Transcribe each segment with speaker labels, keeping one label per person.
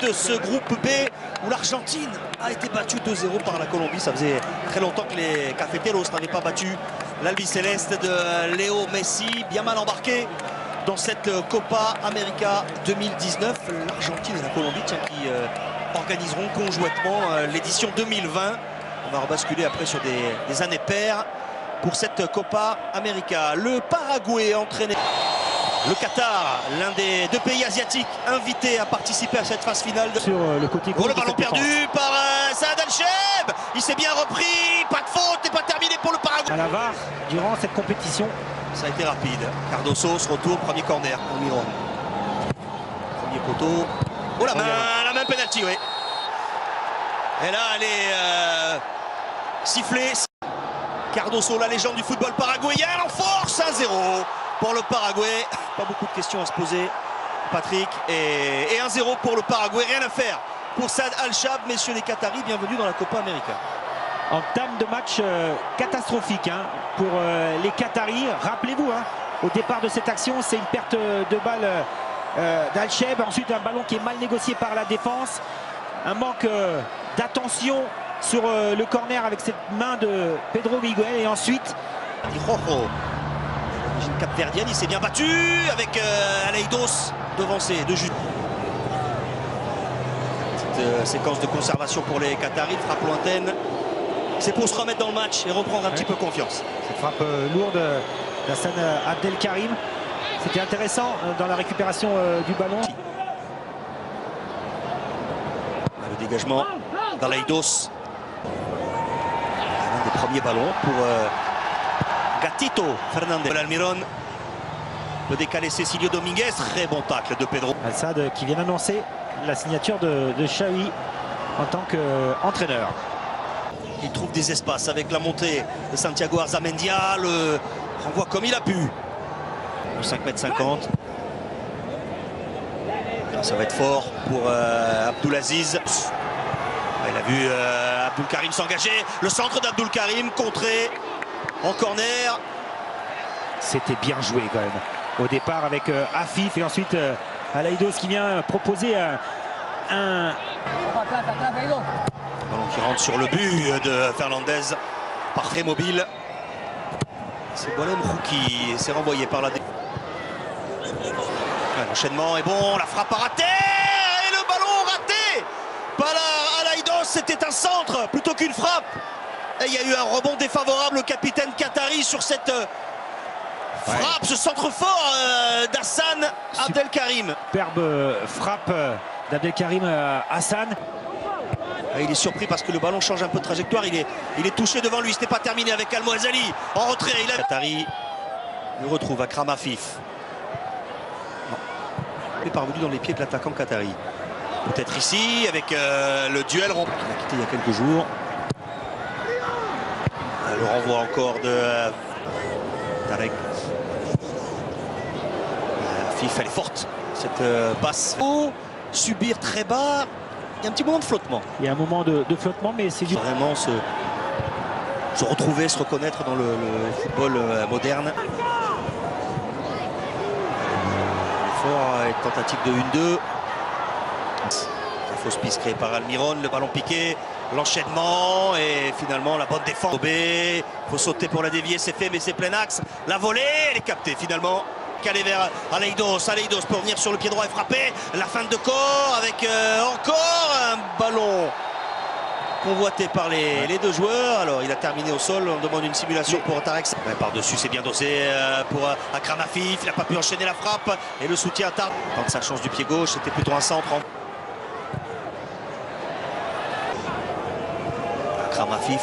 Speaker 1: de ce groupe B où l'Argentine a été battue 2-0 par la Colombie. Ça faisait très longtemps que les Cafeteros n'avaient pas battu l'Albiceleste de Léo Messi, bien mal embarqué dans cette Copa América 2019. L'Argentine et la Colombie qui organiseront conjointement l'édition 2020. On va rebasculer après sur des années paires pour cette Copa América. Le Paraguay entraîné. Le Qatar, l'un des deux pays asiatiques invités à participer à cette phase finale.
Speaker 2: Sur le côté
Speaker 1: le ballon perdu par Saad Al-Cheb. Il s'est bien repris. Pas de faute, n'est pas terminé pour le Paraguay.
Speaker 2: À la VAR, durant cette compétition.
Speaker 1: Ça a été rapide. Cardoso se retourne, premier corner. Almiron. Premier poteau. Oh la main penalty, oui. Et là, elle est sifflée. Cardoso, la légende du football paraguayen, en force 1-0 pour le Paraguay. Pas beaucoup de questions à se poser, Patrick. Et 1-0 pour le Paraguay, rien à faire pour Saad Al-Cheb. Messieurs les Qataris, bienvenue dans la Copa América.
Speaker 2: Entame de match catastrophique pour les Qataris. Rappelez-vous, au départ de cette action, c'est une perte de balle d'Al-Cheb. Ensuite, un ballon qui est mal négocié par la défense. Un manque d'attention sur le corner avec cette main de Pedro Miguel. Et ensuite,
Speaker 1: Rojo, l'origine capverdienne, il s'est bien battu avec Aleidos devancé de juste. Petite séquence de conservation pour les Qataris, frappe lointaine. C'est pour se remettre dans le match et reprendre un petit peu confiance.
Speaker 2: Cette frappe lourde d'Hassan Abdelkarim. C'était intéressant dans la récupération du ballon.
Speaker 1: Le dégagement d'Aleidos. Un des premiers ballons pour Gatito Fernandez. Almiron peut décaler Cecilio Dominguez. Très bon tacle de Pedro.
Speaker 2: Al-Sadd qui vient d'annoncer la signature de Xavi en tant qu'entraîneur.
Speaker 1: Il trouve des espaces avec la montée de Santiago Arzamendia. Le renvoie comme il a pu. 5,50 m. Ça va être fort pour Abdulaziz. Il a vu Abdul Karim s'engager. Le centre d'Abdul Karim contré en corner.
Speaker 2: C'était bien joué quand même. Au départ avec Afif et ensuite Aleidos qui vient proposer un
Speaker 1: ballon qui rentre sur le but de Fernandez. Parfait mobile. C'est Bolem qui s'est renvoyé par la défense. L'enchaînement est bon, la frappe a raté et le ballon raté par Aleidos. C'était un centre plutôt qu'une frappe. Et il y a eu un rebond défavorable au capitaine qatari sur cette frappe, ce centre fort d'Hassan Abdelkarim.
Speaker 2: Superbe frappe d'Abdelkarim Hassan.
Speaker 1: Il est surpris parce que le ballon change un peu de trajectoire. Il est touché devant lui. Ce n'est pas terminé avec Al-Mouazali en retrait. Qatari le retrouve à Akram Afif. Il est parvenu dans les pieds de l'attaquant qatari. Peut-être ici avec le duel qu'il a quitté il y a quelques jours. Le renvoi encore de Tarek. Afif, elle est forte cette passe. Subir très bas. Il y a un petit moment de flottement.
Speaker 2: Il y a un moment de flottement, mais c'est du...
Speaker 1: Vraiment se retrouver, se reconnaître dans le football moderne. Une tentative de 1-2. La fausse piste créée par Almiron, le ballon piqué, l'enchaînement et finalement la bonne défense. Il faut sauter pour la dévier, c'est fait mais c'est plein axe. La volée, elle est captée finalement. Calé vers Aleidos pour venir sur le pied droit et frapper. La feinte de corps avec encore un ballon convoité par les deux joueurs. Alors il a terminé au sol, on demande une simulation pour Tarek. Par-dessus c'est bien dosé pour Akram Afif, il n'a pas pu enchaîner la frappe et le soutien tarde. Tente sa chance du pied gauche, c'était plutôt un centre. Akram Afif,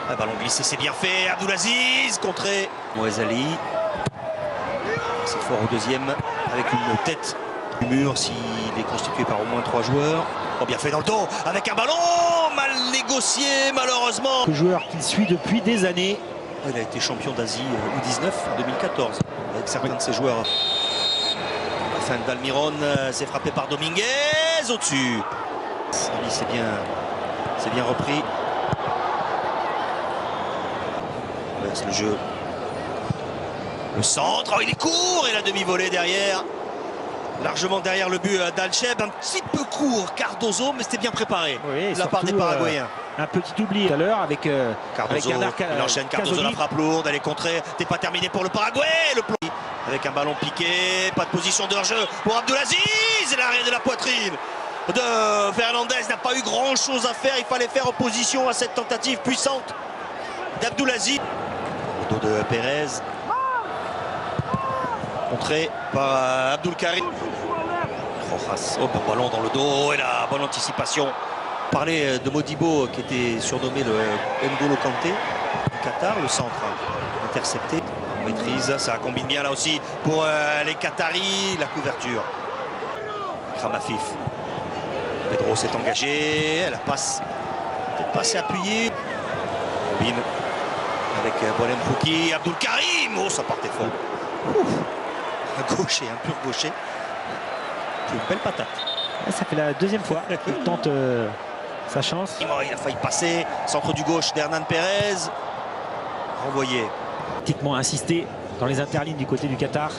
Speaker 1: un ballon glissé, c'est bien fait. Abdulaziz, contré. Mouazali. C'est fort au deuxième avec une tête du mur s'il est constitué par au moins 3 joueurs. Oh, bien fait dans le dos avec un ballon mal négocié malheureusement.
Speaker 2: Le joueur qu'il suit depuis des années.
Speaker 1: Il a été champion d'Asie U19 en 2014 avec certains de ses joueurs. La fin d'Almiron, c'est frappé par Dominguez au-dessus. C'est bien repris. C'est le jeu. Le centre, oh, il est court et la demi-volée derrière. Largement derrière le but d'Alcheb, un petit peu court Cardozo, mais c'était bien préparé
Speaker 2: oui,
Speaker 1: de la part des Paraguayens.
Speaker 2: Un petit oubli tout à l'heure avec
Speaker 1: Cardozo, il enchaîne Cardozo, la frappe lourde, elle est contrée, c'est pas terminé pour le Paraguay, le plomb. Avec un ballon piqué, pas de position de hors-jeu pour Abdulaziz, l'arrêt de la poitrine de Fernandez n'a pas eu grand chose à faire, il fallait faire opposition à cette tentative puissante d'Abdulaziz. Au dos de Pérez, contré par Abdul Karim. Rojas, oh, bon ballon dans le dos et la bonne anticipation. On parlait de Modibo qui était surnommé le N'Golo Kanté du Qatar, le centre intercepté. On maîtrise, ça combine bien là aussi pour les Qataris, la couverture. Kramafif. Pedro s'est engagé, elle passe, peut-être pas assez appuyée. Robin avec Bolem Fouki, Abdul Karim, oh ça partait fort. Un gaucher, un pur gaucher. C'est une belle patate.
Speaker 2: Ça fait la deuxième fois qu'il tente sa chance.
Speaker 1: Il a failli passer, centre du gauche d'Hernan Pérez. Renvoyé.
Speaker 2: Pratiquement insisté dans les interlignes du côté du Qatar.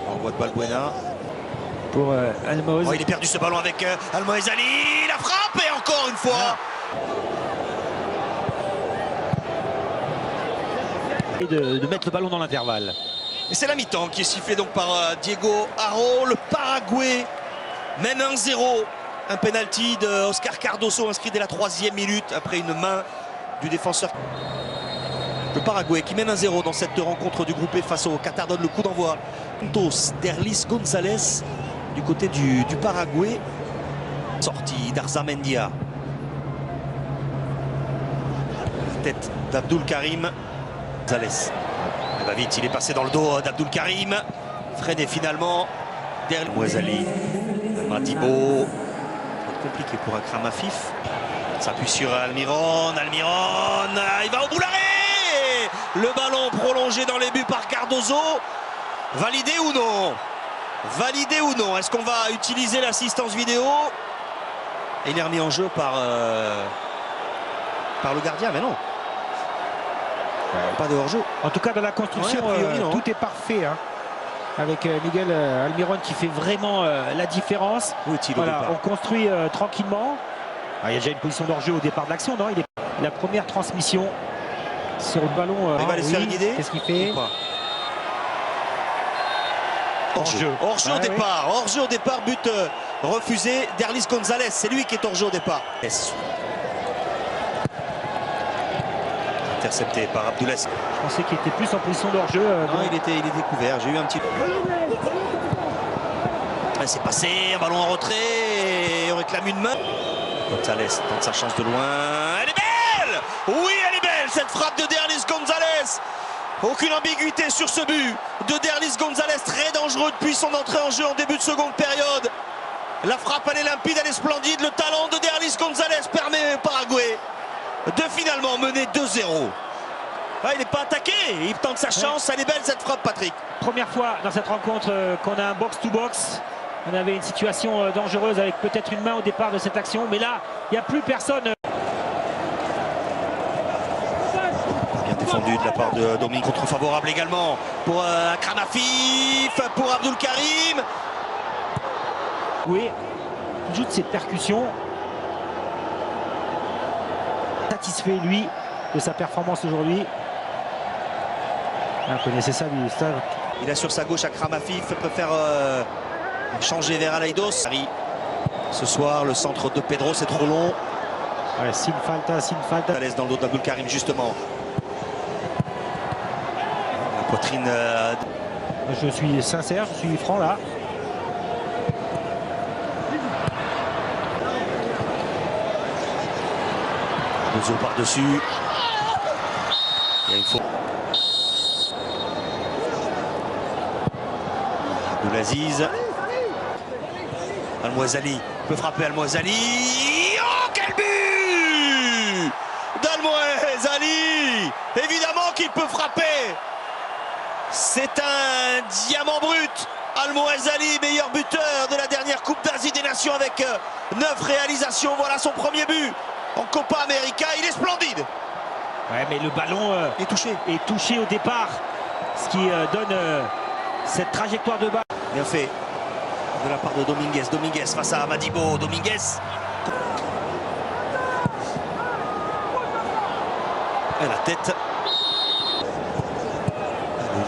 Speaker 1: Envoi de Balbuena.
Speaker 2: Pour Almoez.
Speaker 1: Oh, il est perdu ce ballon avec Almoez Ali. La frappe et encore une fois.
Speaker 2: Et de mettre le ballon dans l'intervalle.
Speaker 1: Et c'est la mi-temps qui est sifflée donc par Diego Haro. Le Paraguay mène 1-0. Un penalty de Oscar Cardozo inscrit dès la 3e minute après une main du défenseur. Le Paraguay qui mène 1-0 dans cette rencontre du groupe E face au Qatar donne le coup d'envoi. Santos, Derlis González du côté du Paraguay. Sortie d'Arzamendia. Tête d'Abdul Karim. González. Il va vite, il est passé dans le dos d'Abdul Karim. Freiné finalement. Derlis Mouazali. Madibo. Compliqué pour Akram Afif. S'appuie sur Almiron. Almiron. Il va au bout l'arrêt. Le ballon prolongé dans les buts par Cardozo. Validé ou non? Validé ou non? Est-ce qu'on va utiliser l'assistance vidéo? Et il est remis en jeu par le gardien, mais non. Pas de hors-jeu.
Speaker 2: En tout cas, dans la construction, tout est parfait. Hein. Avec Miguel Almiron qui fait vraiment la différence. Voilà, on construit tranquillement. Il y a déjà une position d'hors-jeu au départ de l'action, non? Il est la première transmission sur le ballon.
Speaker 1: Il va aller se faire guider.
Speaker 2: Qu'est-ce qu'il fait?
Speaker 1: Hors-jeu. Hors-jeu au départ. Hors-jeu au départ, but refusé. Derlis González, c'est lui qui est hors-jeu au départ. Intercepté par Abdoulaziz.
Speaker 2: Je pensais qu'il était plus en position d'hors-jeu.
Speaker 1: Non, il était couvert. J'ai eu un petit peu. C'est passé, un ballon en retrait. Et on réclame une main. González tente sa chance de loin. Elle est belle! Oui, elle est belle, cette frappe de Derlis González. Aucune ambiguïté sur ce but de Derlis González, très dangereux depuis son entrée en jeu en début de seconde période. La frappe, elle est limpide, elle est splendide. Le talent de Derlis González permet au Paraguay de finalement mener 2-0. Il n'est pas attaqué, il tente sa chance. Elle est belle cette frappe, Patrick.
Speaker 2: Première fois dans cette rencontre qu'on a un box-to-box. On avait une situation dangereuse avec peut-être une main au départ de cette action, mais là, il n'y a plus personne.
Speaker 1: Bien défendu de la part de Dominique, contre favorable également pour Akram Afif, pour Abdul Karim.
Speaker 2: Oui, il joue de cette percussion. Satisfait, lui, de sa performance aujourd'hui. Vous connaissez ça, lui, Gustave.
Speaker 1: Il a sur sa gauche Akram Afif, peut faire changer vers Aleidos. Ce soir, le centre de Pedro, c'est trop long.
Speaker 2: Ouais, sin falta.
Speaker 1: À l'aise dans le dos d'Abdul Karim, justement. La poitrine.
Speaker 2: Je suis sincère, je suis franc là.
Speaker 1: Bozo par-dessus. Il y a une faute. Abdulaziz. Almoez Ali peut frapper Almoez Ali. Oh, quel but d'Almoez Ali! Évidemment qu'il peut frapper. C'est un diamant brut. Almoez Ali, meilleur buteur de la dernière Coupe d'Asie des Nations avec 9 réalisations. Voilà son premier but en Copa América. Il est splendide.
Speaker 2: Ouais, mais le ballon est touché au départ. Ce qui donne cette trajectoire de balle.
Speaker 1: Bien fait. de la part de Dominguez. Dominguez face à Madibo. Dominguez. Et la tête.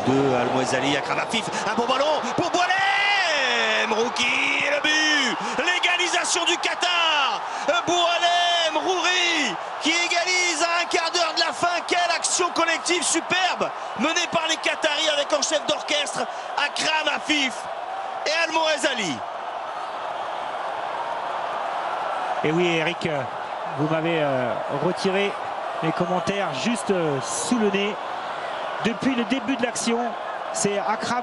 Speaker 1: Le 2 Al Mouezali, Akram Afif. Un bon ballon pour Boualem. Rouki, le but. L'égalisation du Qatar. Boualem, Rouri qui égalise à un quart d'heure de la fin. Quelle action collective superbe menée par les Qataris avec en chef d'orchestre Akram Afif et Al Mouezali.
Speaker 2: Et oui, Eric, vous m'avez retiré mes commentaires juste sous le nez. Depuis le début de l'action, c'est Akram